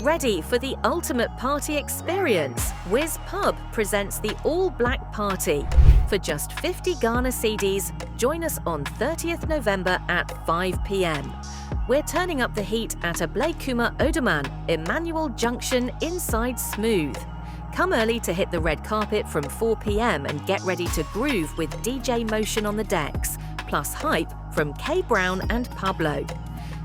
ready for the ultimate party experience? Wiz Pub presents the All Black Party. For just 50 Ghana cedis, join us on 30th November at 5 p.m. We're turning up the heat at Ablekuma Odoman, Emmanuel Junction inside Smooth. Come early to hit the red carpet from 4 p.m. and get ready to groove with DJ Motion on the decks, plus hype from K Brown and Pablo.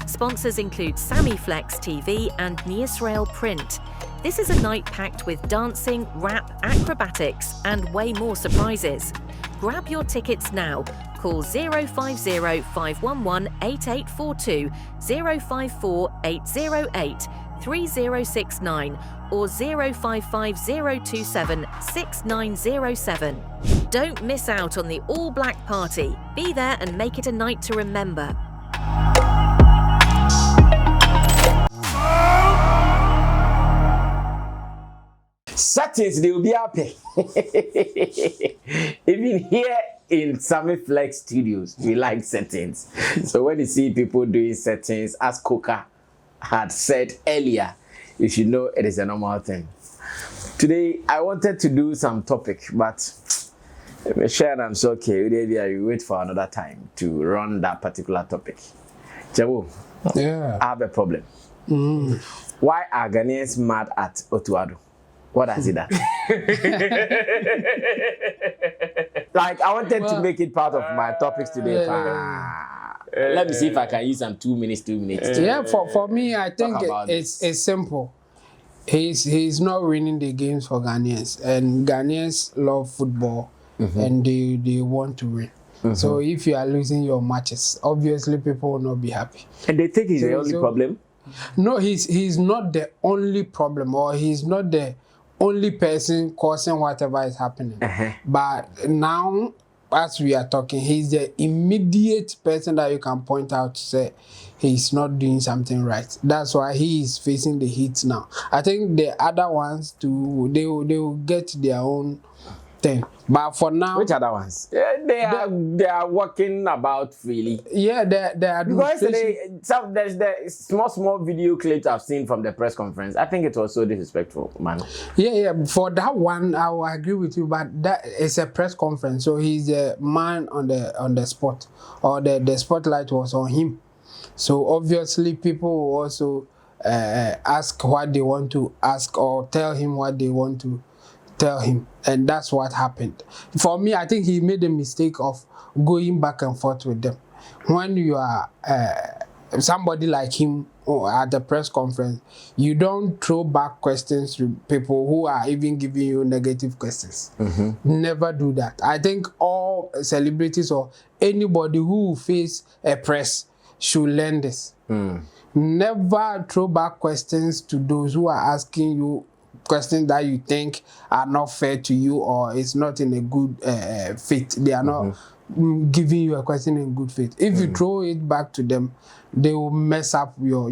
Sponsors include Sammy Flex TV and Niisrael Print. This is a night packed with dancing, rap, acrobatics, and way more surprises. Grab your tickets now. Call 050-511-8842, 054-808-3069 or 055-027-6907. Don't miss out on the All Black Party. Be there and make it a night to remember. Settings, they will be happy. Even here in Sammy Flex Studios, we like settings. So when you see people doing settings, as Coca had said earlier, you should know it is a normal thing. Today, I wanted to do some topic, but Michelle, I'm so okay. We wait for another time to run that particular topic. Jabu, yeah, I have a problem. Why are Ghanaians mad at Otto? What has he done? Like, I wanted to make it part of my topics today. Let me see if I can use some 2 minutes. Yeah, for me, I think it's simple. He's not winning the games for Ghanaians, and Ghanaians love football, and they want to win. So if you are losing your matches, obviously people will not be happy. And they think he's the only problem? No, he's not the only problem, or he's not the only person causing whatever is happening. But now, as we are talking, he's the immediate person that you can point out to say he's not doing something right. That's why he is facing the heat now. I think the other ones too, they will get their own thing. But for now, which other ones? They are working about freely. Yeah, they are. Because there's the small video clips I've seen from the press conference. I think it was so disrespectful, man. Yeah. For that one, I will agree with you. But that is a press conference, so he's the man on the spot, or the spotlight was on him. So obviously, people will also ask what they want to ask, or tell him what they want to tell him, and that's what happened. For me, I think he made a mistake of going back and forth with them. When you are somebody like him at the press conference, you don't throw back questions to people who are even giving you negative questions. Never do that. I think all celebrities or anybody who face a press should learn this. Never throw back questions to those who are asking you questions that you think are not fair to you, or it's not in a good fit. They are not giving you a question in good faith. If you throw it back to them, they will mess up your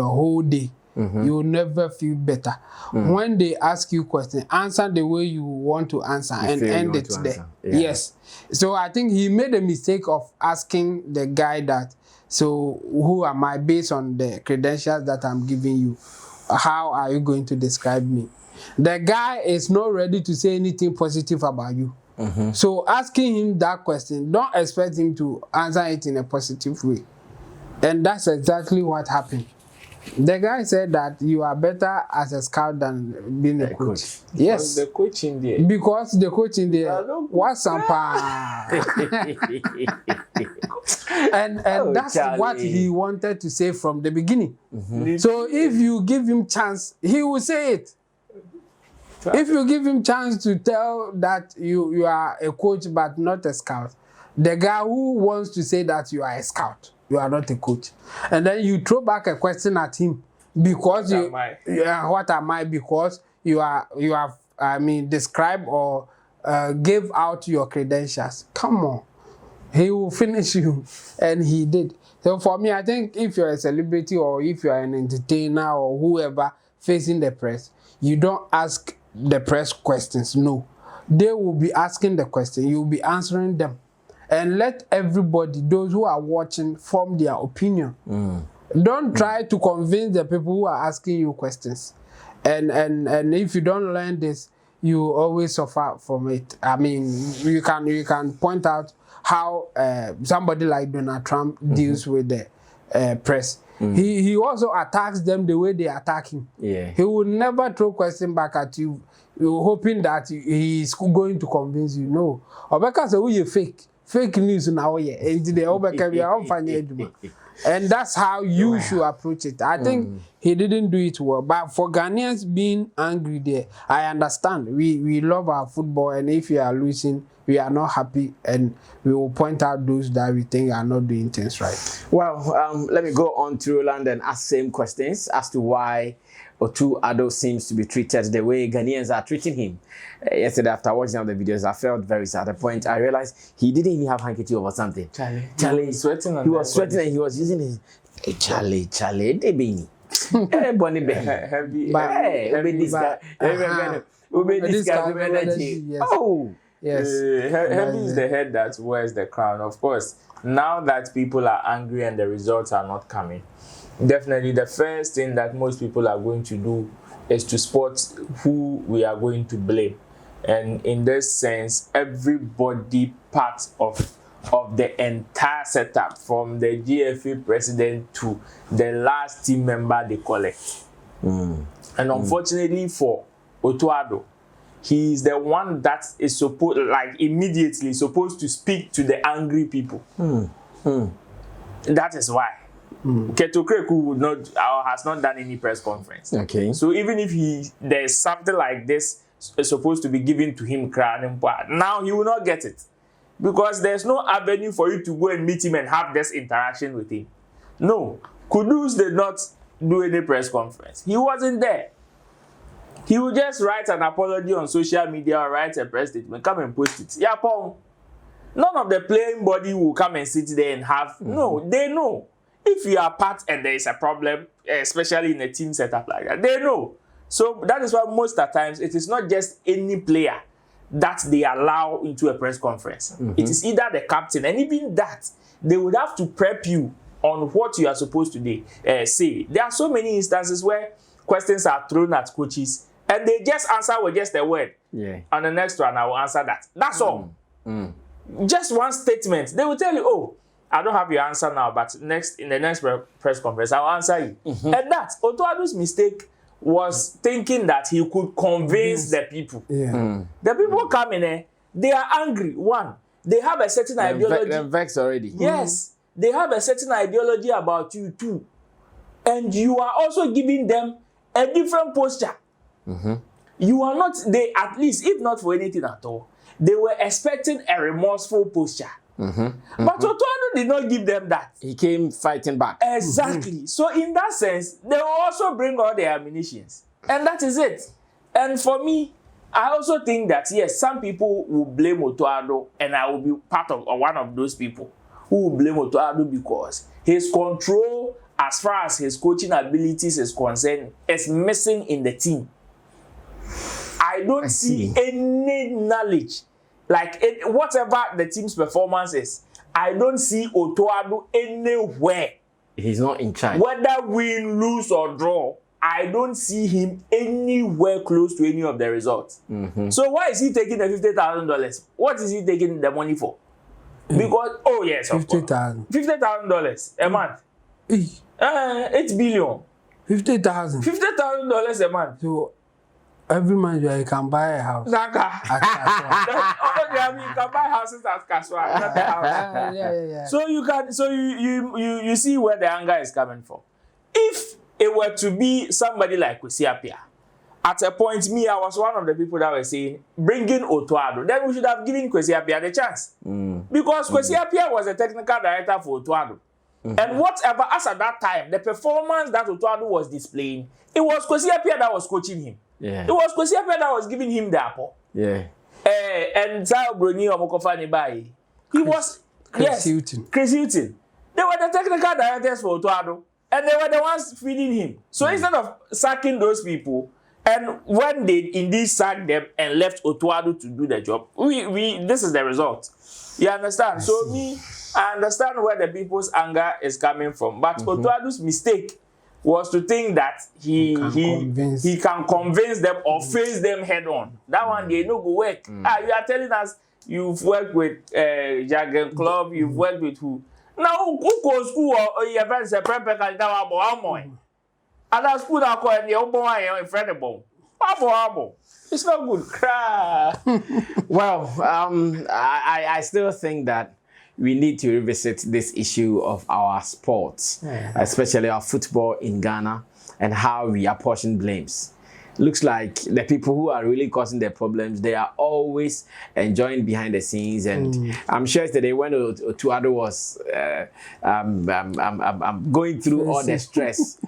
whole day. You will never feel better. When they ask you questions, answer the way you want to answer and end it there. Yeah. Yes. So I think he made a mistake of asking the guy that, so who am I based on the credentials that I'm giving you? How are you going to describe me? The guy is not ready to say anything positive about you. So asking him that question, don't expect him to answer it in a positive way. And that's exactly what happened. The guy said that you are better as a scout than being a coach. Yes. The coach in there. Because the coach in there was some and that's Charlie. what he wanted to say from the beginning. So if you give him chance, he will say it. If you give him chance to tell that you are a coach but not a scout, the guy who wants to say that you are a scout, you are not a coach, and then you throw back a question at him because what am I? Because you have describe or give out your credentials. Come on, he will finish you, and he did. So for me, I think if you're a celebrity or if you're an entertainer or whoever facing the press, you don't ask the press questions. No, they will be asking the question. You will be answering them. And let everybody, those who are watching, form their opinion. Don't try to convince the people who are asking you questions. And if you don't learn this, you always suffer from it. I mean, you can point out how somebody like Donald Trump deals with the press. He also attacks them the way they attack him. Yeah. He will never throw question back at you, hoping that he's going to convince you. No. Or because you fake news now, and that's how you should approach it. I think he didn't do it well. But for Ghanaians being angry there, I understand. We love our football, and if we are losing, we are not happy, and we will point out those that we think are not doing things right. Well, let me go on to Roland and ask same questions as to why Otto Addo seems to be treated the way Ghanaians are treating him. Yesterday, after watching all the videos, I felt very sad. At the point, I realized he didn't even have handkerchief or something. Charlie, sweating. He was sweating and he was using his Charlie, they beanie. Bonnie Heavy. Oh. Yes. Heavy is the head that wears the crown. Of course, now that people are angry and the results are not coming, definitely the first thing that most people are going to do is to spot who we are going to blame. And in this sense, everybody part of the entire setup, from the GFA president to the last team member, they collect. And unfortunately for Otto Addo, he is the one that is supposed, like, immediately supposed to speak to the angry people. That is why Keto Kreku would not or has not done any press conference. Okay. So even if there's something like this supposed to be given to him, now he will not get it, because there's no avenue for you to go and meet him and have this interaction with him. No, Kudus did not do any press conference. He wasn't there. He will just write an apology on social media or write a press statement, come and post it. Yeah, Paul. None of the playing body will come and sit there and have. No, they know. If you are part and there is a problem, especially in a team setup like that, they know. So that is why most of the times it is not just any player that they allow into a press conference. It is either the captain, and even that, they would have to prep you on what you are supposed to say. There are so many instances where questions are thrown at coaches and they just answer with just a word. Yeah. And the next one, I will answer that. That's all. Just one statement. They will tell you, oh, I don't have your answer now, but in the next press conference, I'll answer you. And that, Otto Addo's mistake was thinking that he could convince the people. The people come in there, they are angry. One, they have a certain ideology. They're vexed already. Yes, they have a certain ideology about you too. And you are also giving them a different posture. You are not, they at least, if not for anything at all, they were expecting a remorseful posture. But Otto Addo did not give them that. He came fighting back. Exactly. So in that sense, they will also bring all their ammunitions. And that is it. And for me, I also think that, yes, some people will blame Otto Addo, and I will be part of one of those people who will blame Otto Addo because his control, as far as his coaching abilities is concerned, is missing in the team. I don't see any knowledge. Like, whatever the team's performance is, I don't see Otto Addo anywhere. He's not in charge. Whether win, lose, or draw, I don't see him anywhere close to any of the results. So why is he taking the $50,000? What is he taking the money for? Because, oh yes, of course. $50,000 a month. 8 billion. 50,000. $50,000 a month. So every month you can buy a house. You can buy houses at Kaswa. Yeah. So you see where the anger is coming from. If it were to be somebody like Afia, at a point, I was one of the people that were saying, bringing Otto Addo, then we should have given Afia the chance. Because Afia was the technical director for Otto Addo. And whatever, as at that time, the performance that Otto Addo was displaying, it was Afia that was coaching him. Yeah. It was Afia that was giving him the apple. Yeah. And Sao Bruni Omokofani Bai. He was Chris Hilton. They were the technical directors for Otto Addo, and they were the ones feeding him. So instead of sacking those people, and when they indeed sacked them and left Otto Addo to do the job, this is the result. You understand? So I understand where the people's anger is coming from, but Otto Addo's mistake was to think that he can convince them or face them head on. That one they no go work. You are telling us you've worked with Jargon Club, you've worked with who? Now who go school or your friends a prepare can now abo. And that school that call and the obo incredible. Abo. It's not good. Cry. Well, I still think that we need to revisit this issue of our sports, especially our football in Ghana, and how we apportion blames. Looks like the people who are really causing the problems, they are always enjoying behind the scenes. And I'm sure yesterday when Otto Addo was going through all the stress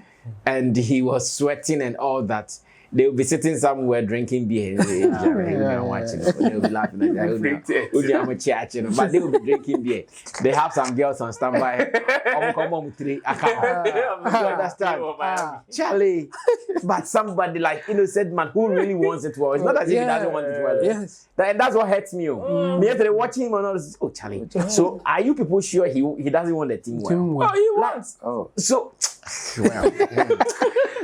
and he was sweating and all that, they will be sitting somewhere drinking beer. Watching. They will be laughing at that. But they will be drinking beer. They have some girls on standby. You understand? Charlie. But somebody like innocent man who really wants it well. It's not as if he doesn't want it well. Yes. That's what hurts me. Me yesterday watching him and all this. Oh, Charlie. So are you people sure he doesn't want the team well? Oh, he wants. So well.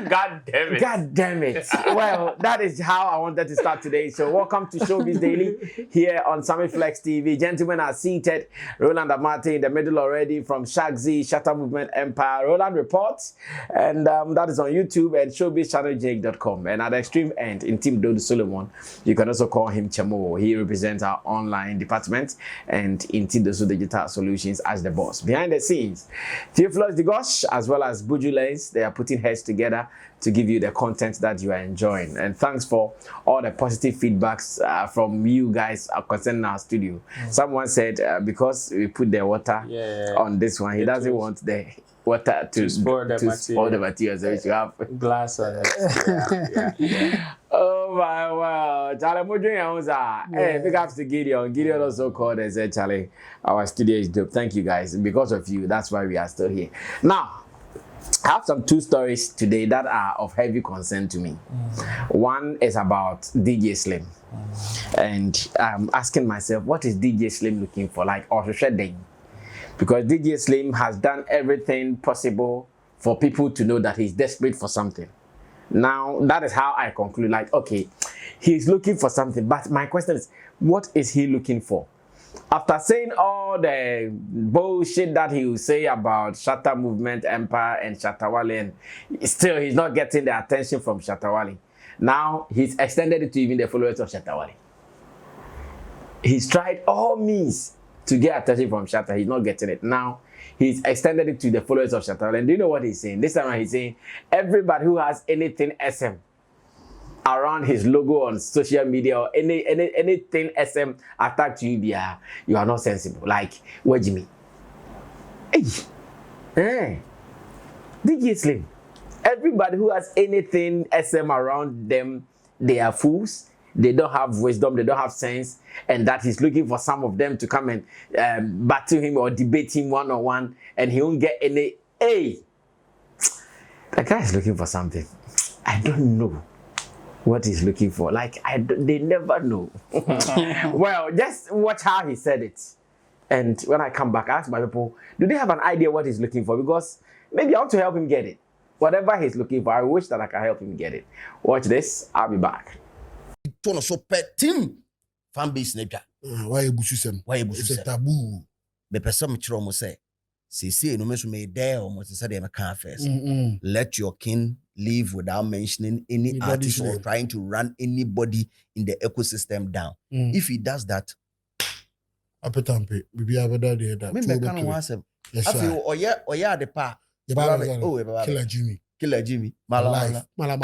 God damn it. God damn it. Well, that is how I wanted to start today. So welcome to Showbiz Daily here on Sammy Flex TV. Gentlemen are seated. Roland Amate in the middle already from Shagzy, Shatta Movement Empire. Roland reports. And that is on YouTube and showbizchannelj.com. And at the extreme end, in Team Dodo Solomon, you can also call him Chamo. He represents our online department and in Team Dodo Digital Solutions as the boss. Behind the scenes, Theophilus Digosh as well as Buju Lens, they are putting heads together to give you the content that you are enjoying. And thanks for all the positive feedbacks from you guys concerning our studio. Someone said because we put the water on this one, he doesn't want the water to spoil the material, so you have glass on it. Oh my wow, Charlie, hey, big ups to Gideon. Gideon also called and said, Charlie, our studio is dope. Thank you guys. Because of you, that's why we are still here. Now, I have some two stories today that are of heavy concern to me. One is about DJ Slim. And I'm asking myself, what is DJ Slim looking for? Like, or shedding? Because DJ Slim has done everything possible for people to know that he's desperate for something. Now, that is how I conclude, like, okay, he's looking for something. But my question is, what is he looking for? After saying all the bullshit that he will say about Shatta Movement Empire and Shatta Wale, and still he's not getting the attention from Shatta Wale. Now he's extended it to even the followers of Shatta Wale. He's tried all means to get attention from Shatta. He's not getting it. Now he's extended it to the followers of Shatta Wale. And do you know what he's saying? This time he's saying everybody who has anything SM around his logo on social media or anything SM attacked you, you are not sensible. Like, what do you mean? Hey, DJ Slim. Everybody who has anything SM around them, they are fools. They don't have wisdom. They don't have sense. And that he's looking for some of them to come and battle him or debate him one-on-one, and he won't get any. Hey, the guy is looking for something. I don't know what he's looking for. Like, they never know. Well, just watch how he said it. And when I come back, I ask my people, do they have an idea what he's looking for? Because maybe I want to help him get it. Whatever he's looking for, I wish that I can help him get it. Watch this. I'll be back. Team fan base neja. Why you bush them? Why you bush It's a them? taboo. Me person me chiro mo say. See, no me so me there or mo say they can first. Let your king live without mentioning any Anybody's artist or name. trying to run anybody in the ecosystem down. If he does that, Apetampe. Bibi abada de that. me can want some. Yes, I feel sir. oya the pa. The Bible is Oh, Killer Jimmy. Killer Jimmy. Life. Mala.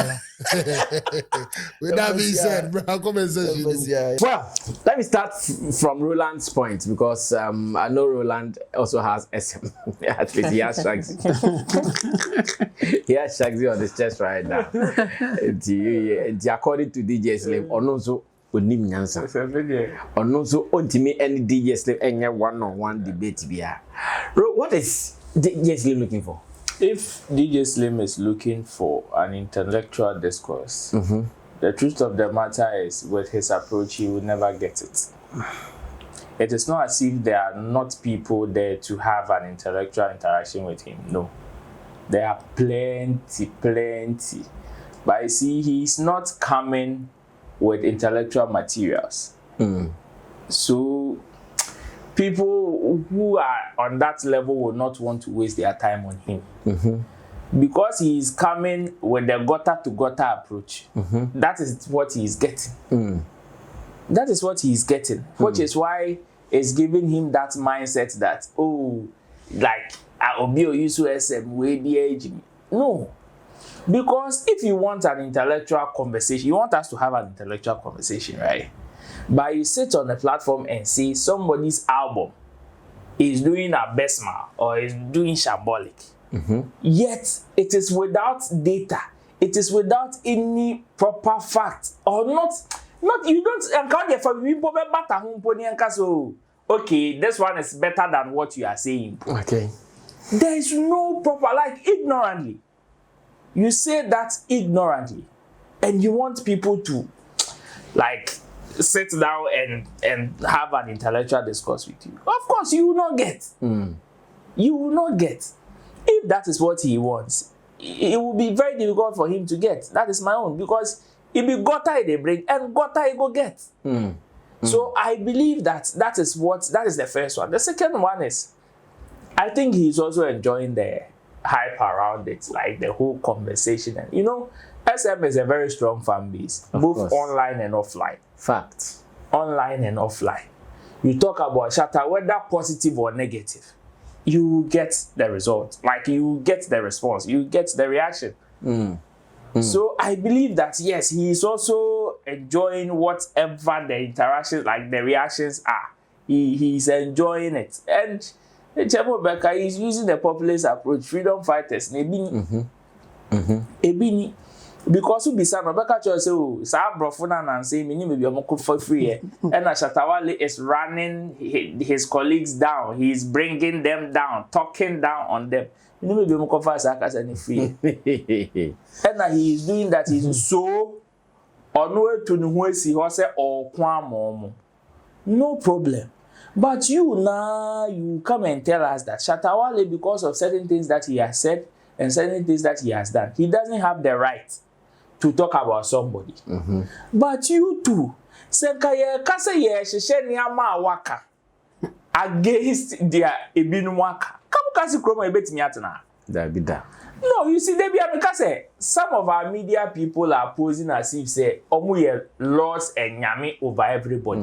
With that being said, bro, I'll come and say you. Well, let me start from Roland's point, because I know Roland also has SM. At least he has Shagzy. He has Shagzy on his chest right now. And according to DJ Slim, Ononso onim nyansa. Ononso ontimi any DJ Slim any one-on-one debate bia. What is DJ Slim looking for? If DJ Slim is looking for an intellectual discourse, the truth of the matter is, with his approach, he will never get it. it is not as if there are not people there to have an intellectual interaction with him. No. There are plenty. But you see, he's not coming with intellectual materials. So people who are on that level will not want to waste their time on him. Because he is coming with the gutter-to-gutter approach. That is what he is getting. That is what he is getting. Which is why it's giving him that mindset that, oh, like, I'll be a SM, way be age. No. Because if you want an intellectual conversation, you want us to have an intellectual conversation, right? But you sit on the platform and see somebody's album is doing a besma or is doing shambolic. Yet it is without data. It is without any proper fact or not you don't encounter for people better so okay, this one is better than what you are saying. Okay. There is no proper, like, ignorantly. You say that ignorantly, and you want people to, like, sit down and have an intellectual discourse with you. Of course, you will not get. You will not get. If that is what he wants, it will be very difficult for him to get. That is my own, because it be gutter they bring and gutter he go get. So I believe that is the first one. The second one is, I think he's also enjoying the hype around it, like the whole conversation. And you know, SM is a very strong fan base, both online and offline. Facts. Online and offline. You talk about Shatta, whether positive or negative, you get the result. Like, you get the response, you get the reaction. So I believe that yes, he is also enjoying whatever the interactions, like the reactions are. He's enjoying it. And Chemo Beka is using the populist approach, freedom fighters. Ebini. Because we be some Rebecca Church say, oh, Sa Brofuna and say, maybe I'm for free. And Shatta Wale is running his colleagues down. He's bringing them down, talking down on them. Maybe I'm for free. And he is doing that. He's so on way to Nuesi Hose or Kwamo. No problem. But you now, you come and tell us that Shatta Wale, because of certain things that he has said and certain things that he has done, he doesn't have the right to talk about somebody. But you too, Senkaye Kasa ye Shishenia waka against their Ebin waka. Come kasi kroma ebeti miatana. No, you see, they be because some of our media people are posing as if say omuye laws and nyame over everybody.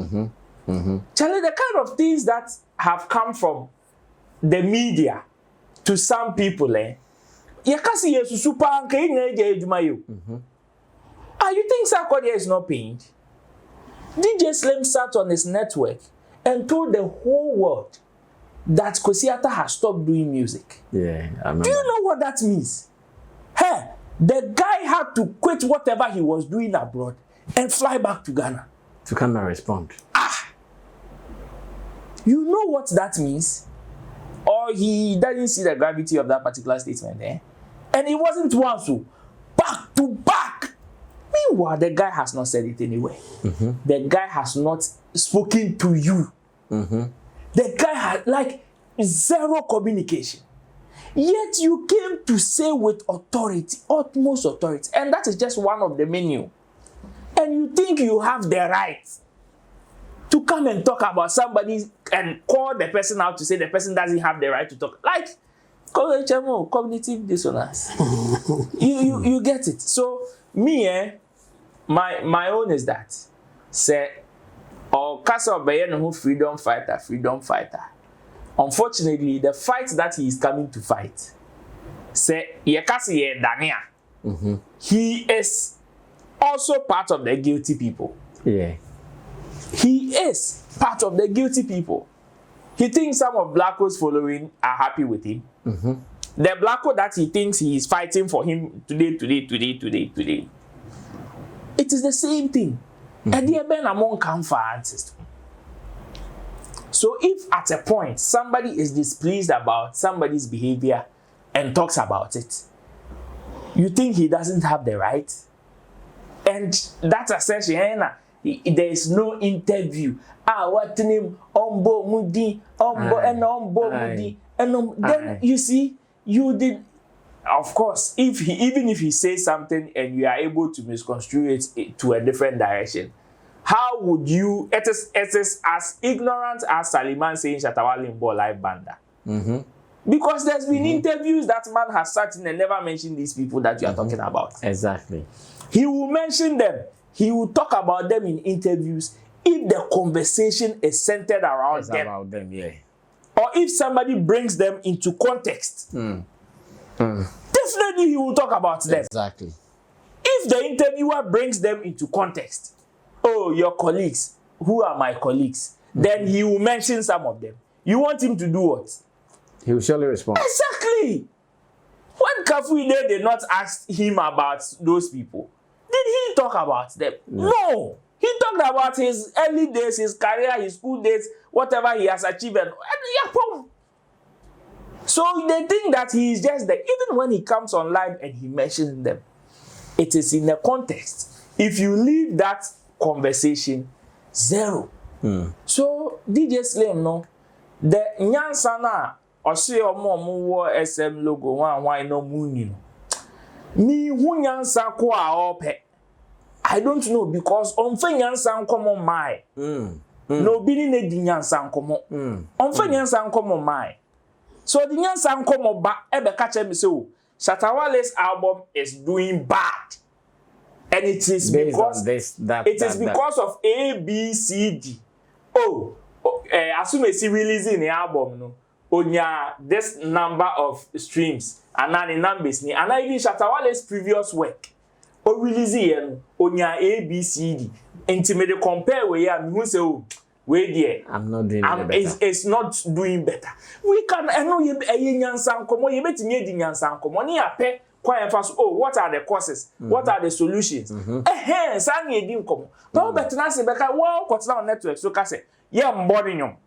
Charlie, the kind of things that have come from the media to some people, you think Sarkodia is not paying? DJ Slim sat on his network and told the whole world that Kosiata has stopped doing music. Yeah, I remember. Do you know what that means? Hey, the guy had to quit whatever he was doing abroad and fly back to Ghana. To come and respond. You know what that means? Or he doesn't see the gravity of that particular statement, And it wasn't once, so back to back. Meanwhile, the guy has not said it anyway. The guy has not spoken to you. The guy had like zero communication. Yet you came to say with authority, utmost authority, and that is just one of the menu. And you think you have the right to come and talk about somebody and call the person out to say the person doesn't have the right to talk. Like, cognitive dissonance. you get it. So me, my own is that say, or Castle Bayen who freedom fighter. Unfortunately, the fight that he is coming to fight, say Yekasi Dania, he is also part of the guilty people. Yeah. He is part of the guilty people. He thinks some of Blacko's following are happy with him. The Blacko that he thinks he is fighting for him today. It is the same thing. And they have been among comfort ancestors. So if at a point somebody is displeased about somebody's behavior and talks about it, you think he doesn't have the right? And that's essentially there is no interview. What name? Ombo Mudi, Ombo and Ombo Mudi. And then you see, you did. Of course, even if he says something and you are able to misconstrue it to a different direction, how would you? It is as ignorant as Sallymann saying Shatta Wale live banda. Because there's been interviews that man has sat in and never mentioned these people that you are talking about. Exactly. He will mention them. He will talk about them in interviews if the conversation is centered around them. About them, yeah. Or if somebody brings them into context. Definitely he will talk about them. Exactly. If the interviewer brings them into context, oh, your colleagues, who are my colleagues? Then he will mention some of them. You want him to do what? He will surely respond. Exactly. When Kafuide did not ask him about those people, did he talk about them? No. He talked about his early days, his career, his school days, whatever he has achieved. So they think that he is just there. Even when he comes on live and he mentions them, it is in a context. If you leave that conversation, zero. So DJ Slim, no, the Nyansana or say omo SM logo one no muni no. Me hu Nyansa ko a ope. I don't know because on fe Nyansa nkomo mai. No bini ne di Nyansa nkomo. On fe Nyansa nkomo mai. So the Nyansa nkomo ba ebe ka che me say o Shatta Wale's album is doing bad. And it is because because of A, B, C, D. As soon as he releasing the album, no, onya this number of streams, and then the numbers, and even Shatta Wale's previous work, releasing onya A, B, C, D. Intimate compare where you say, wait there, I'm not doing better. It's not doing better. We can, I know you a Nyansa nkomo, you bet me di Nyansa nkomo, ni ape. What are the causes? What are the solutions? Sanny edi nkomo. But better say beka wow kwatna on network so ka say ye mbodi nyom.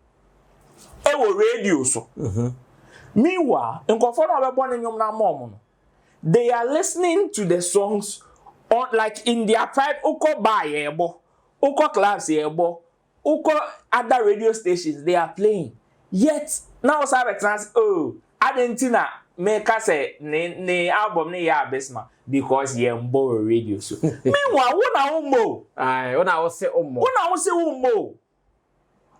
E wo radio so. Meanwhile, nkofo na obeboni nyom na mom no. They are listening to the songs on like in their pride uko bar yebo, uko clubs yebo, uko other radio stations they are playing. Yet now Sabetans Argentina make us say ne album ne ya besma because ye mbo radio so. Meanwhile, wona umbo. Wona wo say umbo. Wona wo say umbo.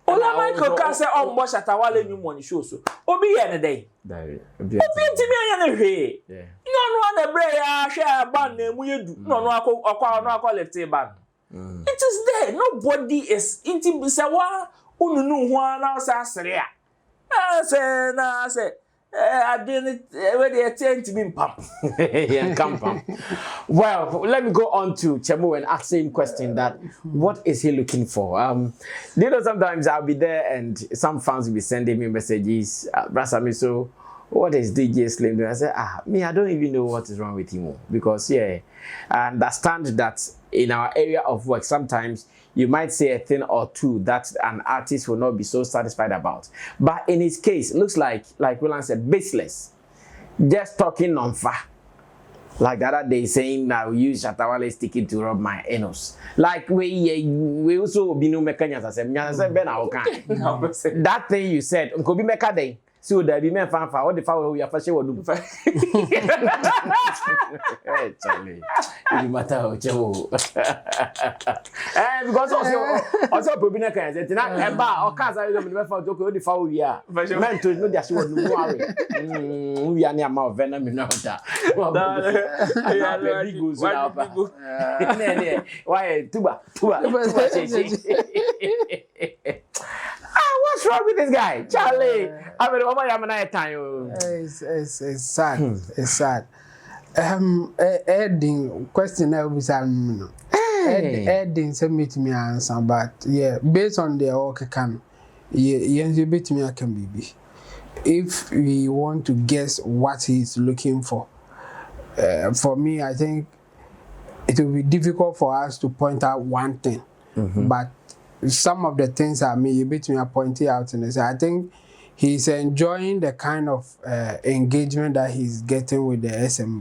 Ola Michael ka say umbo Shatta Wale nyum on show so. Obi ye ne dey. Obi ntimi anya ne hwe. No no na bre ya hwe ban na mu yedu. No no akọ left ban. It is there. Nobody is intimi say wa ununu ho na say asere a. Say I didn't already attend to me pump. Yeah, come pump. Well, let me go on to Chemo and ask him question that what is he looking for? You know, sometimes I'll be there and some fans will be sending me messages. Brasami, so what is DJ Slim doing? I say, me, I don't even know what is wrong with him because I understand that in our area of work sometimes you might say a thing or two that an artist will not be so satisfied about. But in his case, it looks like Willan said, baseless. Just talking on fire. Like the other day saying now use Shatta Wale sticking to rub my anus. Like we also be no mechanics. I said, that thing you said, Uncle be meka day. So there be men fan what the foul we are fashion will do. Hey, Charlie. It matter how because also probably na can say na eba o ka say we never found to the foul we are. Men to no just want no worry. We are near my venom in order. Big goes now. Why tuba. What's wrong with this guy? Charlie, I mean, what am I time? It's sad. It's sad. Adding question I will say, adding submit me answer, but yeah, based on the okay can, you bit me I can be. If we want to guess what he's looking for me, I think it will be difficult for us to point out one thing, but some of the things I mean, you bit me are pointing out and say I think he's enjoying the kind of engagement that he's getting with the SM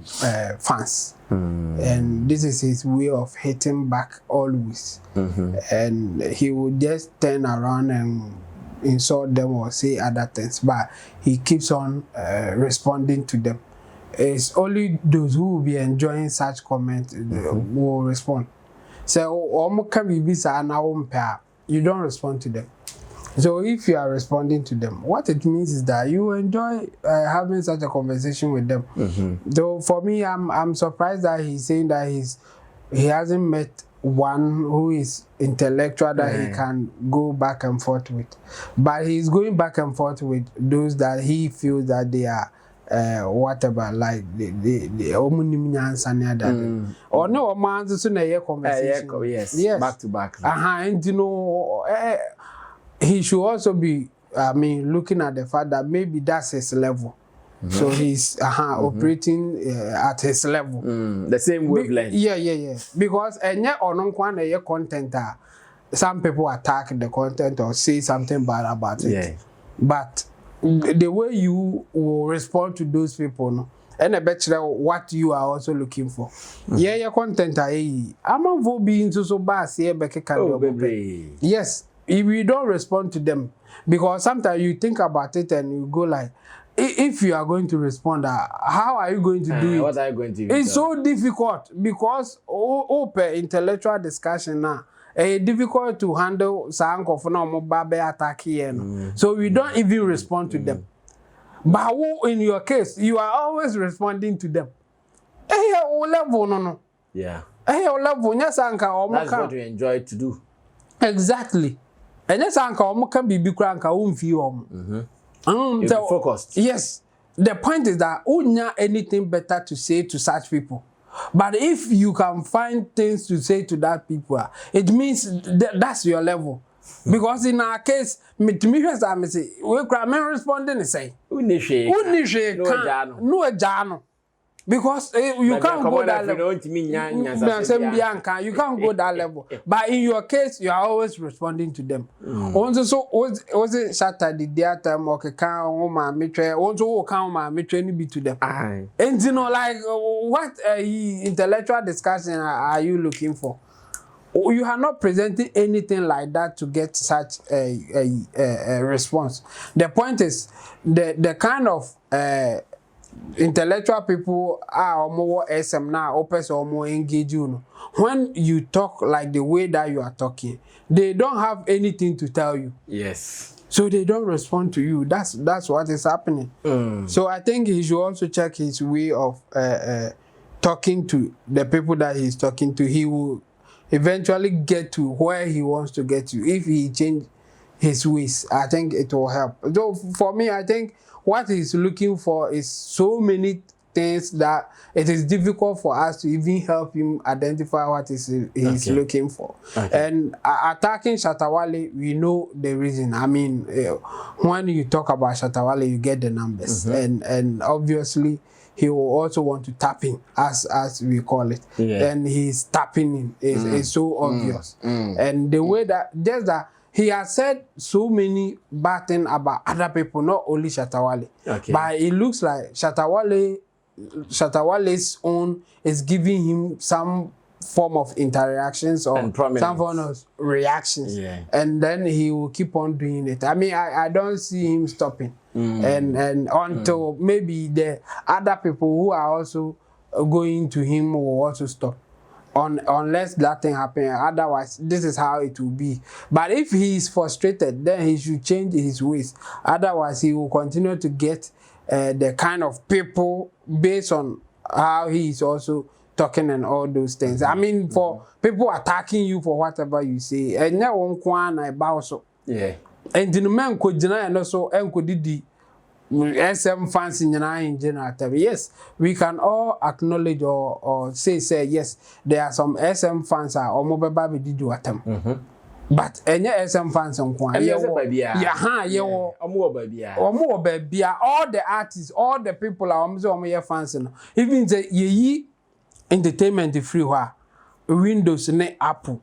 fans. And this is his way of hitting back always. And he would just turn around and insult them or say other things, but he keeps on responding to them. It's only those who will be enjoying such comments will respond. So, you don't respond to them. So if you are responding to them, what it means is that you enjoy having such a conversation with them. Though for me, I'm surprised that he's saying that he hasn't met one who is intellectual that he can go back and forth with, but he's going back and forth with those that he feels that they are whatever, like the or no man so na conversation. Yes, back to back. And you know, he should also be, I mean, looking at the fact that maybe that's his level. So he's operating at his level. The same wavelength. Yeah. Because content, some people attack the content or say something bad about it. Yeah. But the way you will respond to those people, no, and I bet you what you are also looking for. Your content, I'm not being so bad. Yes. If you don't respond to them, because sometimes you think about it and you go like, if you are going to respond, how are you going to do it? What are you going to do? It's so difficult because open intellectual discussion now. It's difficult to handle attack here. So we don't even respond to them. But in your case, you are always responding to them. Level, no. Yeah. Level, that's what you enjoy to do. Exactly. And yes, uncle, can be crank focused. Yes. The point is that unya anything better to say to such people. But if you can find things to say to that people, it means that's your level. Because in our case, me say we responding and say no jano. Because you can't go that level. You can't go that level. But in your case, you are always responding to them. Also, so was it Shatta the other time or be to them? And you know, like what intellectual discussion are you looking for? You are not presenting anything like that to get such a response. The point is the kind of intellectual people are more SM now, opens or more engage you. When you talk like the way that you are talking, they don't have anything to tell you. Yes. So they don't respond to you. That's what is happening. So I think he should also check his way of talking to the people that he's talking to. He will eventually get to where he wants to get to. If he change his ways, I think it will help. So for me, I think what he's looking for is so many things that it is difficult for us to even help him identify what he's looking for. And attacking Shatta Wale, we know the reason. I mean, when you talk about Shatta Wale, you get the numbers. And obviously, he will also want to tap in, as we call it. And he's tapping in. It's so obvious. And the way that, just that, he has said so many bad things about other people, not only Shatta Wale. But it looks like Shatta Wale's own is giving him some form of interactions or some form of reactions. And then he will keep on doing it. I mean, I don't see him stopping. And until maybe the other people who are also going to him will also stop. Unless that thing happens, otherwise this is how it will be. But if he is frustrated, then he should change his ways. Otherwise, he will continue to get the kind of people based on how he is also talking and all those things. I mean, for people attacking you for whatever you say, and now one kwana about so. And the man could deny and also didi. SM fans in general term. Yes, we can all acknowledge or say yes, there are some SM fans are or mobile baby did you attempt. But any SM fans on all the artists, all the people are almost fans. Even the entertainment free Windows ne Apple.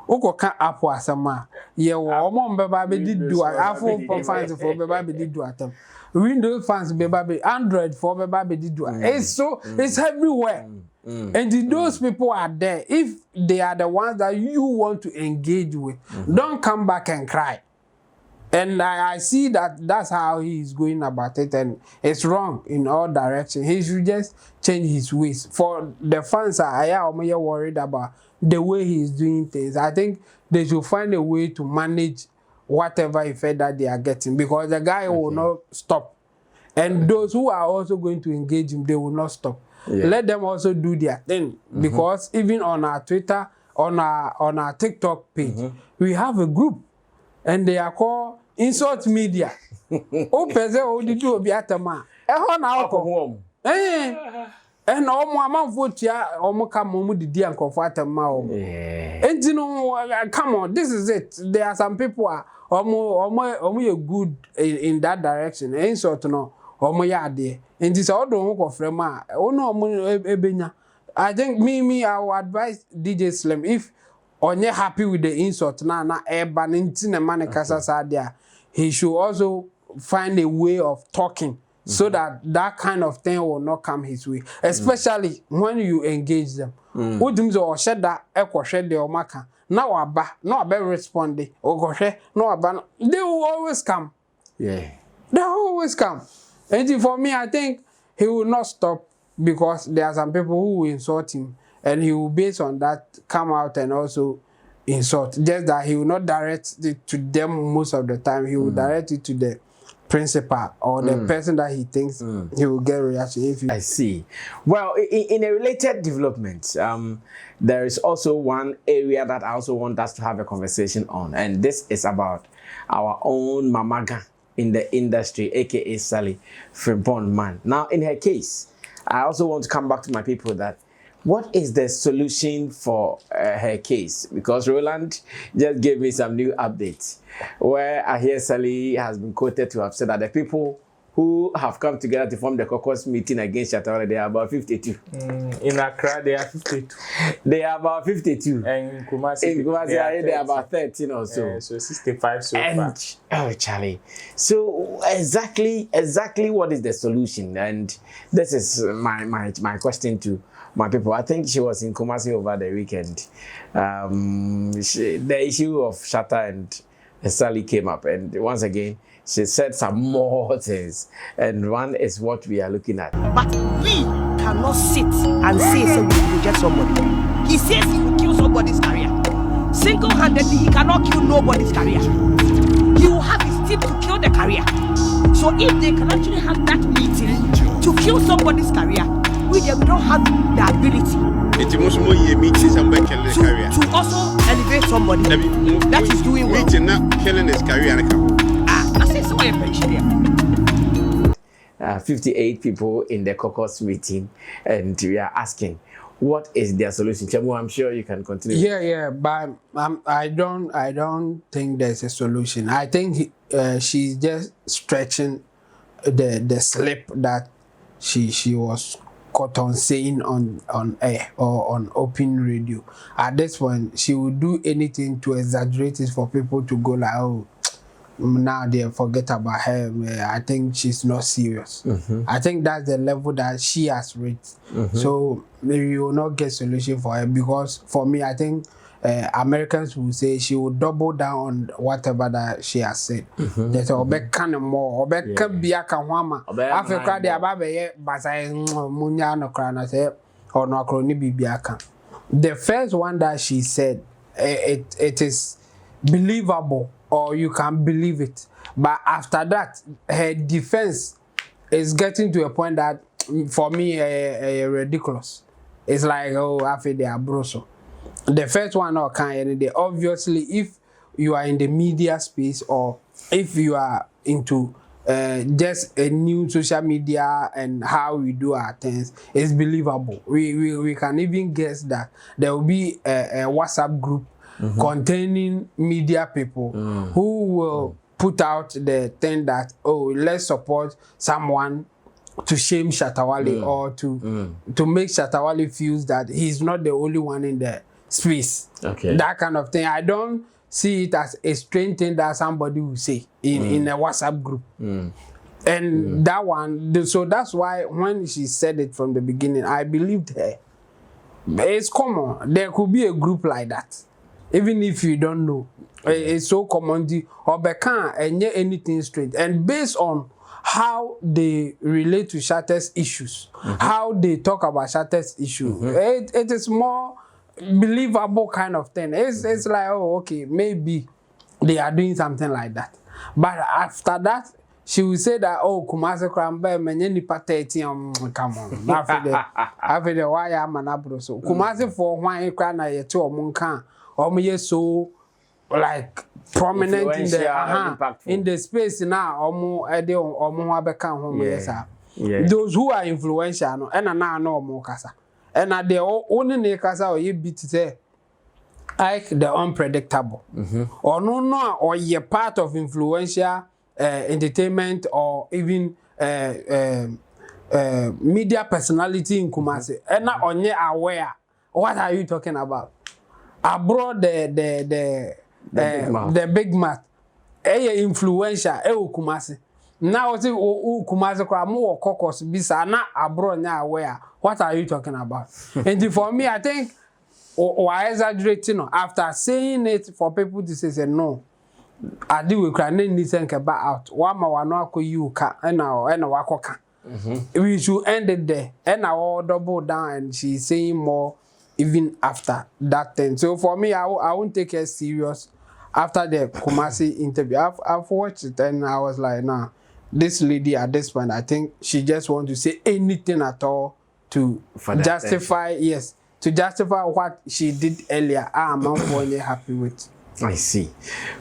Oko ka Apple asama. Ye wo omo mbeba be di do Apple fans for beba be di do atam. Windows fans beba be Android for beba be di do. It's so it's everywhere. And those people are there. If they are the ones that you want to engage with, don't come back and cry. And I see that that's how he is going about it, and it's wrong in all directions. He should just change his ways. For the fans, I am worried about the way he is doing things. I think they should find a way to manage whatever effect that they are getting, because the guy will not stop. And those who are also going to engage him, they will not stop. Let them also do their thing, because even on our Twitter, on our TikTok page, we have a group. And they are called insult media. O pese o di do obi atama. E ho na akọ. And omo amanfo tia omo ka mo didi ankofo atama omo. Enti no, come on, this is it. There are some people omo you good in that direction. Insult no omo ya ade. Enti so odo ho kofre ma, ono omo ebenya. I think me I would advise DJ Slim, if onye happy with the insult na eba nti na man kasa sadia, he should also find a way of talking so that that kind of thing will not come his way, especially when you engage them. Udum zo sheda ekwohwe de omaka na waba na obe respond ogohwe na waba, they will always come. They always come. And for me, I think he will not stop, because there are some people who will insult him, and he will, based on that, come out and also insult. Just that he will not direct it to them most of the time. He will direct it to the principal or the person that he thinks he will get reaction. If I see. Well, in a related development, there is also one area that I also want us to have a conversation on, and this is about our own Mamaga in the industry, aka Sally Frimpong. Now, in her case, I also want to come back to my people that what is the solution for her case? Because Roland just gave me some new updates where I hear Sally has been quoted to have said that the people who have come together to form the caucus meeting against Shatta, they are about 52. In Accra, they are 52. They are about 52. And in Kumasi, they are about 13 or so. So 65 so far. Oh, Charlie. So exactly what is the solution? And this is my question to my people. I think she was in Kumasi over the weekend. The issue of Shatta and Sally came up, and once again, she said some more things, and one is what we are looking at. But we cannot sit and say we will reject somebody. He says he will kill somebody's career. Single-handedly, he cannot kill nobody's career. He will have his team to kill the career. So if they can actually have that meeting to kill somebody's career, we don't have the ability to also elevate somebody that is doing well. Killing his career. 58 people in the caucus meeting, and we are asking, what is their solution? Chemu, I'm sure you can continue. Yeah, but I don't think there's a solution. I think she's just stretching the slip that she was caught on saying on air or on open radio. At this point, she would do anything to exaggerate it for people to go like, oh, now they forget about her. I think she's not serious. I think that's the level that she has reached. So maybe you will not get solution for her, because for me, I think Americans will say she will double down on whatever that she has said. There's a more biaka wama. Africa de ababe basai munya no krana say or no kroni bibiaka. The first one that she said, it is believable, or you can believe it. But after that, her defense is getting to a point that, for me, ridiculous. It's like, oh, Afia they are broso. The first one, or can obviously, if you are in the media space, or if you are into just a new social media and how we do our things, it's believable. We can even guess that there will be a WhatsApp group containing media people who will put out the thing that, oh, let's support someone to shame Shatta Wale or to make Shatta Wale feel that he's not the only one in the space. Okay. That kind of thing. I don't see it as a strange thing that somebody will say in a WhatsApp group. And that one, so that's why when she said it from the beginning, I believed her. It's common. There could be a group like that. Even if you don't know. It's so common. Or can't anything strange. And based on how they relate to Shatta's issues, how they talk about Shatta's issue, it is more believable kind of thing. It's like, oh, okay, maybe they are doing something like that. But after that, she will say that, oh, Kumasi Krambe, many pateti, come on. After the why I'm an abro. So Kumasi for why you can't yet to a monka, or me so like prominent in the space now, or more Addo or more become home. Those who are influential, no, and now no more casa. And at the only casa or you beat say, like the unpredictable, or no, or you're part of influential. Entertainment or even media personality in Kumasi, and not only aware. What are you talking about? Abroad the big mouth, influencer, Kumasi. Now see Kumasi Kramo caucus bisa na abroad na aware. What are you talking about? And for me, I think or exaggerating after saying it for people to say no. Addo we can need think about out. One more no you can and wakoka. We should end it there. And now double down and she's saying more even after that thing. So for me, I won't take it serious after the Kumasi interview. I've watched it and I was like, nah, this lady at this point, I think she just want to say anything at all to justify, to justify what she did earlier. I'm not really happy with. I see.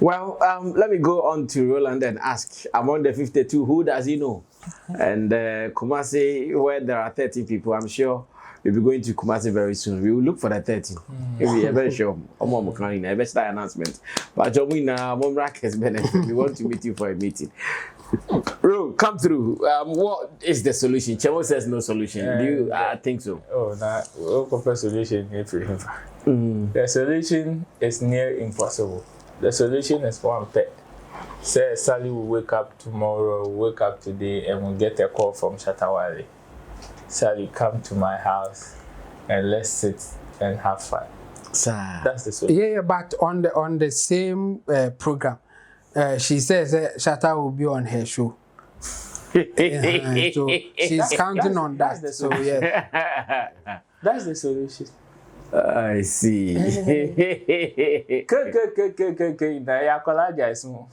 Well, let me go on to Roland and ask, among the 52, who does he know? And Kumasi, where there are 30 people, I'm sure we'll be going to Kumasi very soon. We will look for the 30. We are very sure. I best announcement. But we want to meet you for a meeting. Ro, come through. What is the solution? Chemo says no solution. Do you think so? Oh, no solution. The solution is near impossible. The solution is one pet. Say Sally will wake up tomorrow, wake up today, and we'll get a call from Shatta Wale. Sally, come to my house and let's sit and have fun. That's the solution. Yeah, but on the same program, she says Shatta will be on her show. So she's counting on that. So yeah, that's the solution. I see. Now you apologize more.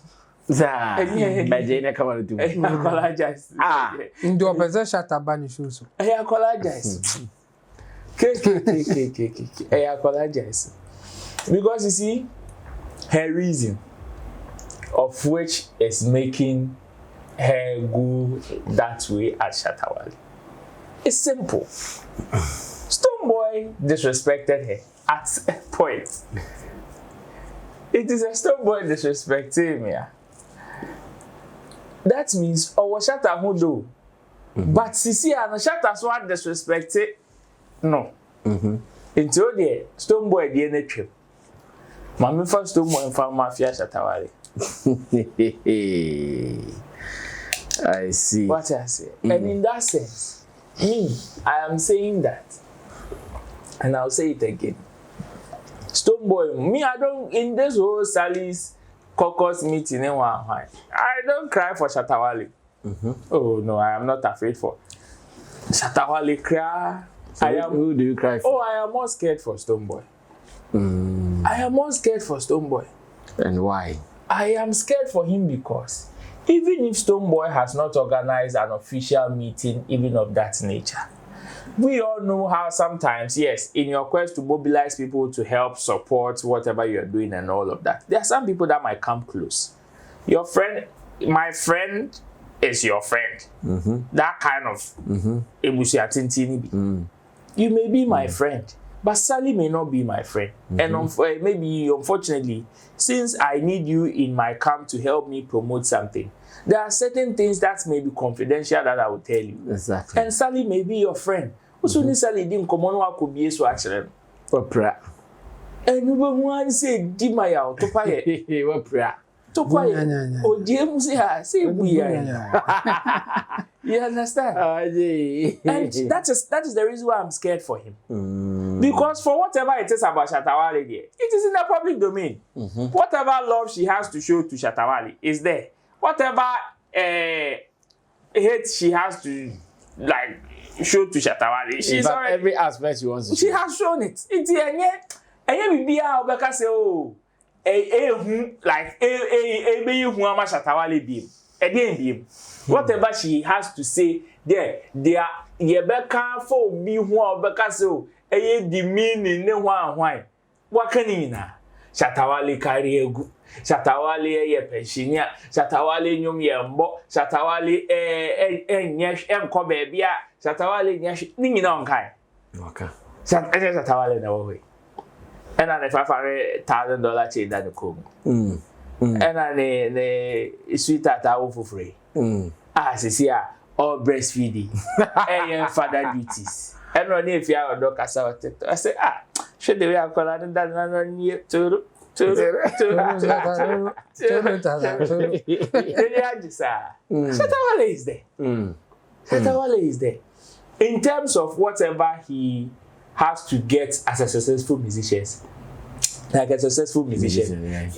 Come on, do apologize. Into a person Shatta ban shoes. I apologize. I apologize. Because you see, her reason of which is making her go that way at Shatta Wale. It's simple. Stonebwoy disrespected her at a point. It is a Stonebwoy disrespecting me. That means Shatta who do. But Sisi and Shatta so disrespected. No. Until the Stonebwoy the trip. Mami first Stonebwoy and found Afia Shatta Wale. I see. What I say. And in that sense, I am saying that. And I'll say it again. Stonebwoy, I don't, in this whole Sally's caucus meeting, I don't cry for Shatta Wale. Oh, no, I am not afraid for Shatta Wale cry. So who do you cry for? Oh, I am more scared for Stonebwoy. I am more scared for Stonebwoy. And why? I am scared for him because even if Stonebwoy has not organized an official meeting, even of that nature, we all know how sometimes, yes, in your quest to mobilize people to help support whatever you're doing and all of that, there are some people that might come close. Your friend, my friend is your friend. That kind of you may be my friend, but Sally may not be my friend. And maybe, unfortunately, since I need you in my camp to help me promote something, there are certain things that may be confidential that I will tell you. Exactly. And Sally may be your friend. Also, Sally didn't come on could be so actually. And you want to say, Dimaya, to pay What prayer? to pay. Oh, James, say, we You understand? And that is the reason why I'm scared for him. Because for whatever it is about Shatta, it is in the public domain. Whatever love she has to show to Shatta is there. Whatever hate she has to like show to Shatta, she's already every aspect she wants to she show. has shown it. It's and be Obeka say, oh, like be who am Shatta beam. Again, beam. Whatever she has to say, there Yebeka for be who Obeka so the meaning no one. What can you na? Shatta carry a good. Shatta ye pensioner. Shatta nyum yembo. Shatta nyesh enko bebia. Shatta nyesh ningi na onkai. Okay. Shatta na way. And then $500,000 change that the come. And then the sweet at our for free. See all breastfeeding. And father duties. And on if you are a doctor, I say, should they have called that near to Shatta is there. Shatta is there. In terms of whatever he has to get as a successful musician, like a successful musician, yeah.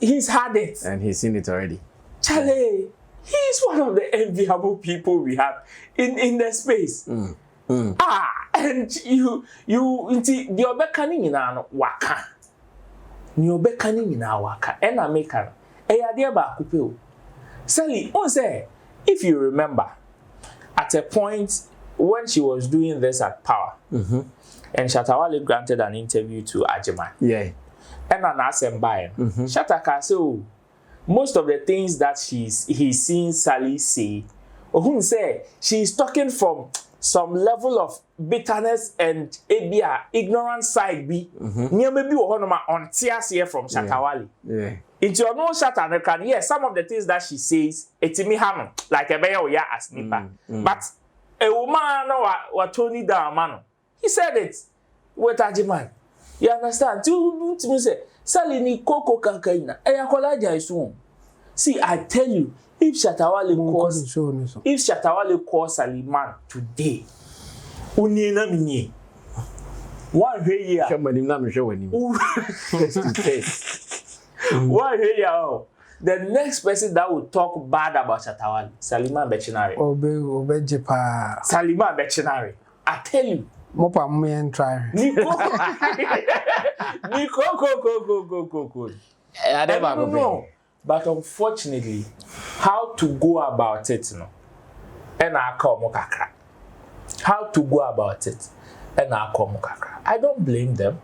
he's had it. And he's seen it already. Charlie, he's one of the enviable people we have in the space. And you the obekani ina waka. Ni obekani ina waka. And I make her. Eyade ba kupe. Sally, on say, if you remember, at a point when she was doing this at Power, and Shatta granted an interview to Ajiman. Yeah. And an assembly. Shatta can say, oh, most of the things that he's seen Sally say, or who say she's talking from some level of bitterness and ignorant side be near maybe on tears here from Shatta. Yeah. It's your no Shatta can yes, some of the things that she says, it's me ham like a bear ya as nipa. But a woman what Tony da man. He said it with Ajiman. You understand? To say Sally ni koko kankaina. Eya kolaja isu. See, I tell you, if Shatta calls Sallymann today, unina minye. One here. Somebody not sure when One here. The next person that will talk bad about Shatta, Sallymann Bechinari. Sallymann Bechinari. I tell you. Mopa me try. Go. I don't know. But unfortunately, how to go about it, no. And I call Mokakra. How to go about it, and I call Mokakra. I don't blame them.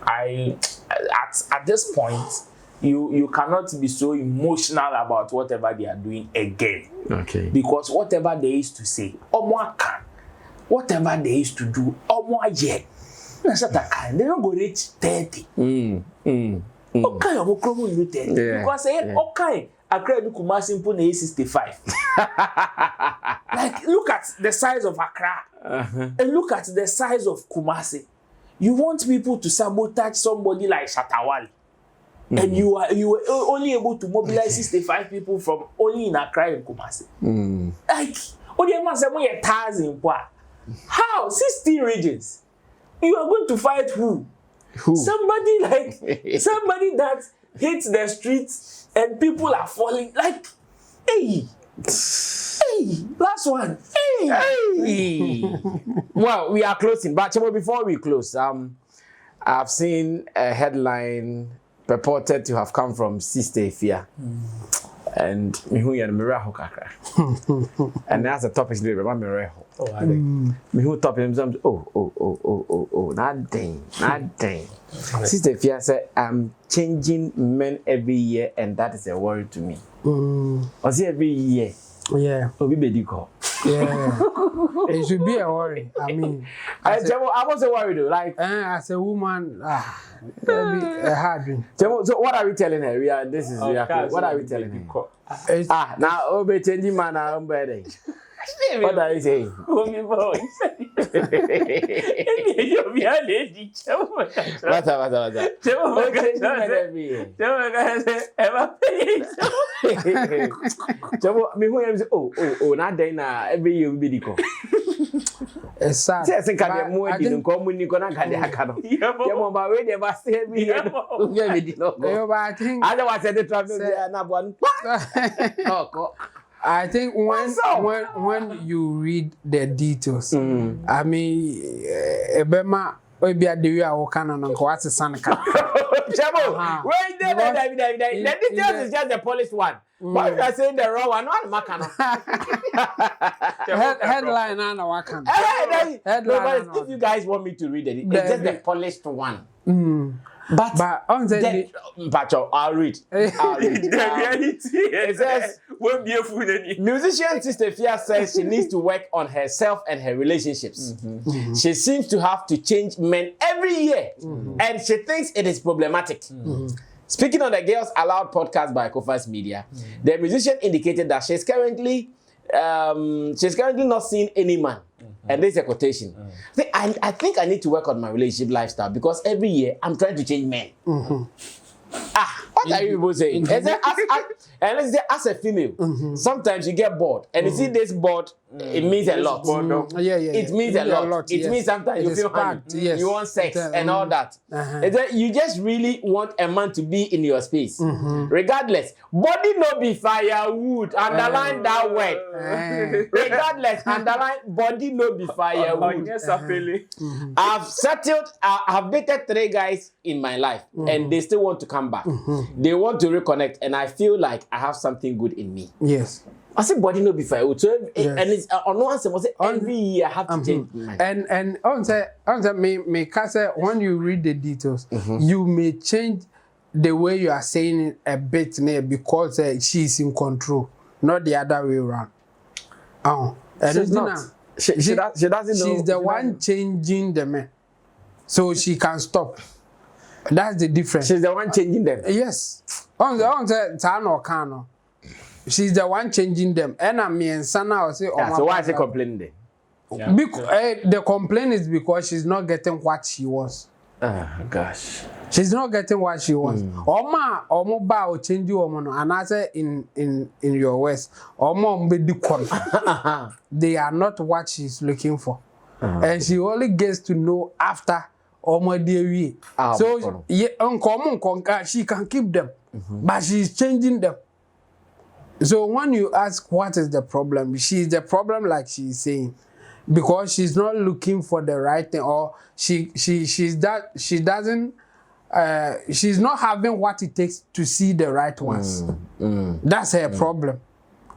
At this point, you cannot be so emotional about whatever they are doing again. Okay. Because whatever they used to say, whatever they used to do, yet. They don't go reach 30. Okay, I'm going to 30. Because okay, Accra do Kumasi simple na 65. Like, look at the size of Accra and look at the size of Kumasi. You want people to sabotage somebody like Shatta, and you were only able to mobilize 65 people from only in Accra and Kumasi. Like, how 16 regions? You are going to fight who? Somebody that hits the streets and people are falling. Like, hey, last one. Hey. Well, we are closing, but before we close, I've seen a headline purported to have come from Sists Afia. And and that's the topic today. Remember, topic. Nothing. Sister Afia said, "I'm changing men every year, and that is a worry to me." Was it every year? Yeah. Yeah. It should be a worry. I mean, I wasn't worried though. Like, as a woman, it'll be a hard dream. So what are we telling her? What are we telling her? Now, changing man, What are you saying? Homie boy. You be a lady. What's up? Me who am say oh na den na every year we be It's sad. Say say ka But mo I di think- nko mu ni ko na ka de aka no. Yeah mo ba we dey ba say every year. We be di no Yeah, go. but I think Other was say the travel na bon. Oh, I think What's up? when you read the details, I mean, ebema obi adewi a woka no nko what's sanka. Chamo, wait there. The details is just the polished one. But if you are saying the raw one, what makano? Headline na waka. But if you guys want me to read it, it's just the polished one. But on the I'll read. The reality It says, won't be a fool any. musician Sister Afia says she needs to work on herself and her relationships. She seems to have to change men every year, and she thinks it is problematic. Speaking on the Girls Aloud podcast by Kofa's Media, the musician indicated that she's currently not seeing any man. And there's a quotation. I think I need to work on my relationship lifestyle because every year I'm trying to change men. What are you people saying? And let's say as a female, sometimes you get bored. And you see this bored, it means a lot. It means a lot. It means sometimes you feel hungry. You want sex and all that. You just really want a man to be in your space. Regardless, body no be firewood. Underline that word. Regardless, underline body no be firewood. I've dated 3 guys in my life and they still want to come back. They want to reconnect and I feel like I have something good in me. yes. I say body no be firewood. So Yes. and it's on one side, every year I have to change my mind. And on say me say when you read the details, you may change the way you are saying it a bit now because she's in control, not the other way around. She's not. She doesn't know. She's the one changing the man, so she can stop. That's the difference. She's the one changing them. Yes. On say Tano Kano. She's the one changing them. And I mean, Sana will say, So why is she complaining then? Yeah. Because the complaint is because she's not getting what she wants. Gosh. She's not getting what she wants. Omo ba o change you no. And I say in your words, omo mbedi kon. They are not what she's looking for. And she only gets to know after omo dewi. So she can keep them. But she's changing them. So when you ask what is the problem, she's the problem like she's saying. Because she's not looking for the right thing, or she's not having what it takes to see the right ones. That's her problem.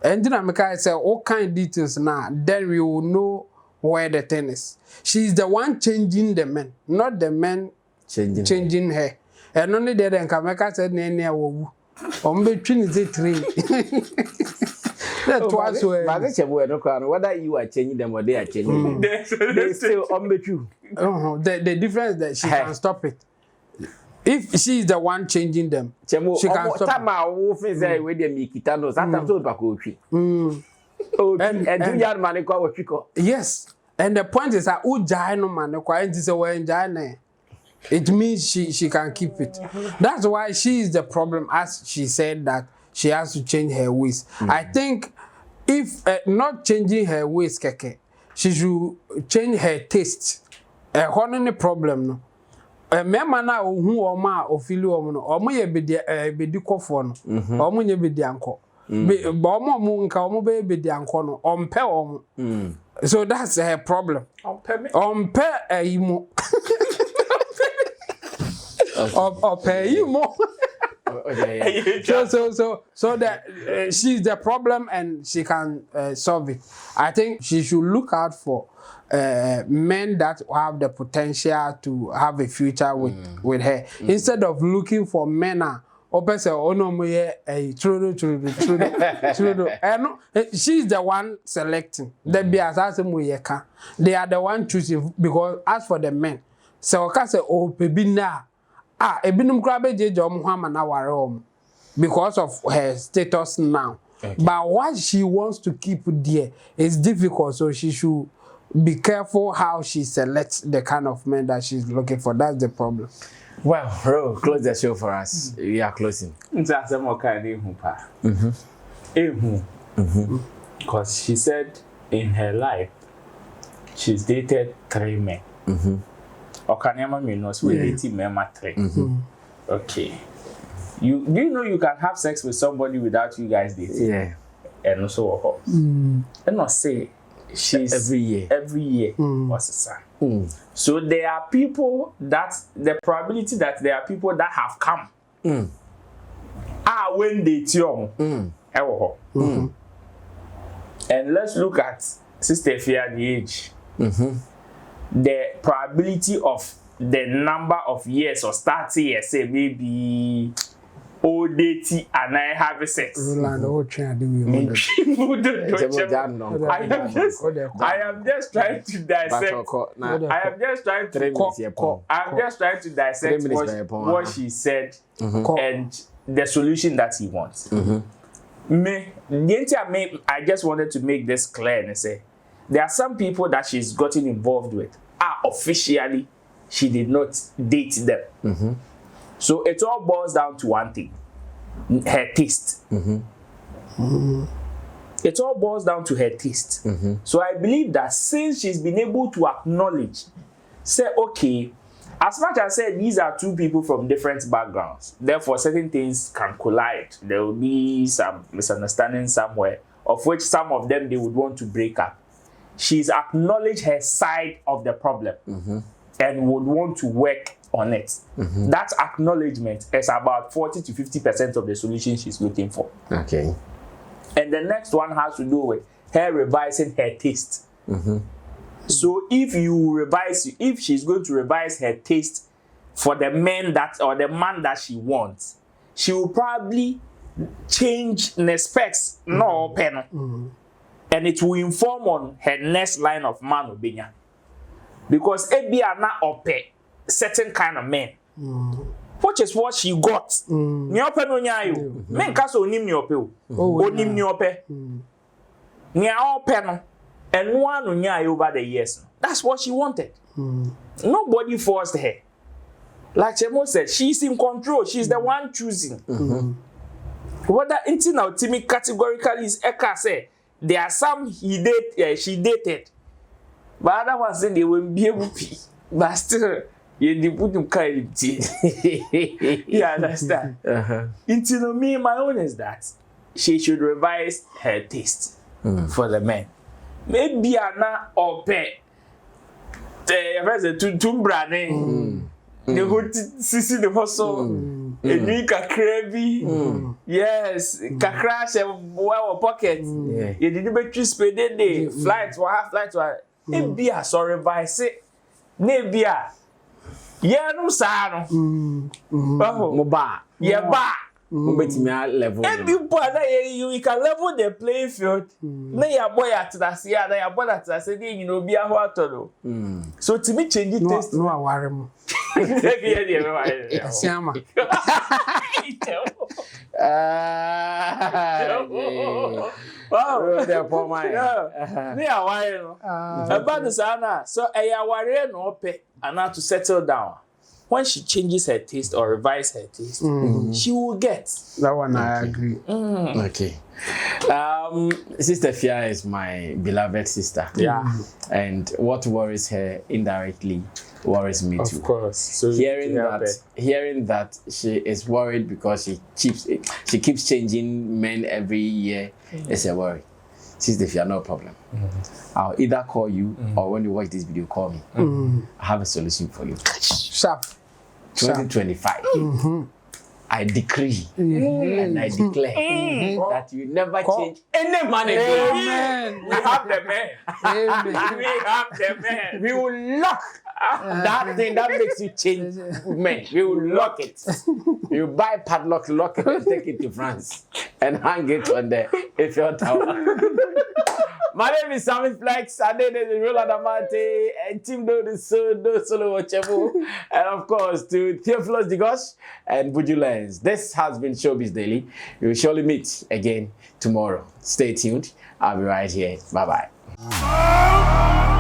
And then I say all kind of details now, then we will know where the thing is. She's the one changing the men, not the men changing her. And only there then Kameka said nene wo. Between the three. That twice way. Whether you are changing them or they are changing them, they still you. The difference that she can stop it. If she is the one changing them, she can stop it. Yes. And the point is that it means she can keep it. That's why she is the problem, as she said that she has to change her ways. I think if not changing her ways, Keke, she should change her taste. One problem no. Memma na ohu oma ofili omo no. Omo ye bedi kofo no. Omo ye bedi anko. Ba omo mu nka omo be bedi anko no. Ompe omo. So that's her problem. Ompe imo. Or pay you more. So that she's the problem and she can solve it. I think she should look out for men that have the potential to have a future with her instead of looking for men. She's the one selecting. They are the one choosing because as for the men, so say oh baby now. Ebinum krabe je jom hama na ware om because of her status now. But what she wants to keep there is difficult, so she should be careful how she selects the kind of men that she's looking for. That's the problem. Well, bro, close the show for us. We are closing. Because she said in her life, she's dated 3 men. Okanyama means we dated men 3. Okay. Do you know you can have sex with somebody without you guys dating? Yeah. And also, and not say she's every year was a son. So there are people that the probability that there are people that have come are when they tell and let's look at Sister Afia the age. The probability of the number of years or 30 years, say maybe old 80 and I have sex. I am just trying to dissect. I'm just trying to dissect what she said and the solution that he wants. I just wanted to make this clear and say there are some people that she's gotten involved with officially she did not date them. So it all boils down to one thing: her taste. It all boils down to her taste. So I believe that since she's been able to acknowledge, say, okay, as much as I said these are 2 people from different backgrounds, therefore certain things can collide. There will be some misunderstanding somewhere, of which some of them they would want to break up. She's acknowledged her side of the problem and would want to work on it. That acknowledgement is about 40 to 50% of the solution she's looking for. Okay. And the next one has to do with her revising her taste. So if she's going to revise her taste for the men that or the man that she wants, she will probably change the specs, no pen, and it will inform on her next line of man obinya. Because ebi are not ope certain kind of men, which is what she got. Ni ope no nyayo, men kaso onim ni ope o, onim ni ope, ni ope no. And one unya over the years. That's what she wanted. Nobody forced her. Like Chemo said, she's in control. She's the one choosing. Whether until now, Timmy categorically is Eka say there are some she dated, but other ones say they won't be able to. But still, you put them kind of you understand? Until me, my own is that she should revise her taste for the men. Maybe ana ope the tumbrane the whole sisi the hustle enu kakra bi yes kakra she wa pocket you did be spend day flight wa maybe a sorry by say maybe a ye no sa no Mo ba. ye ba Level. and people you can level the playing field. Na your boy at that year, na your boy at that say you know be a Otto. So to me change the taste. No awarem. Siama. Wow, they're poor man. Me aware no. About the sana. So aware no ope and now to settle down. When she changes her taste or revises her taste, she will get. That one I agree. Okay. Sister Afia is my beloved sister. Yeah. And what worries her indirectly worries me too. Of course. So hearing that she is worried because she keeps changing men every year is a worry. Sister Afia, no problem. I'll either call you or when you watch this video, call me. I have a solution for you. Sharp. 2025. I decree and I declare that you never change any man again. Amen. we have the man. Amen. We have the man. We will lock that thing that makes you change men. We will lock it. You buy padlock, lock it, and take it to France and hang it on the Eiffel Tower. My name is Sammy Flex. I did the real Adamante and Team Do the Solo Wachebu. And of course, to Theophilus Digos and Buju Lens. This has been Showbiz Daily. We will surely meet again tomorrow. Stay tuned. I'll be right here. Bye bye.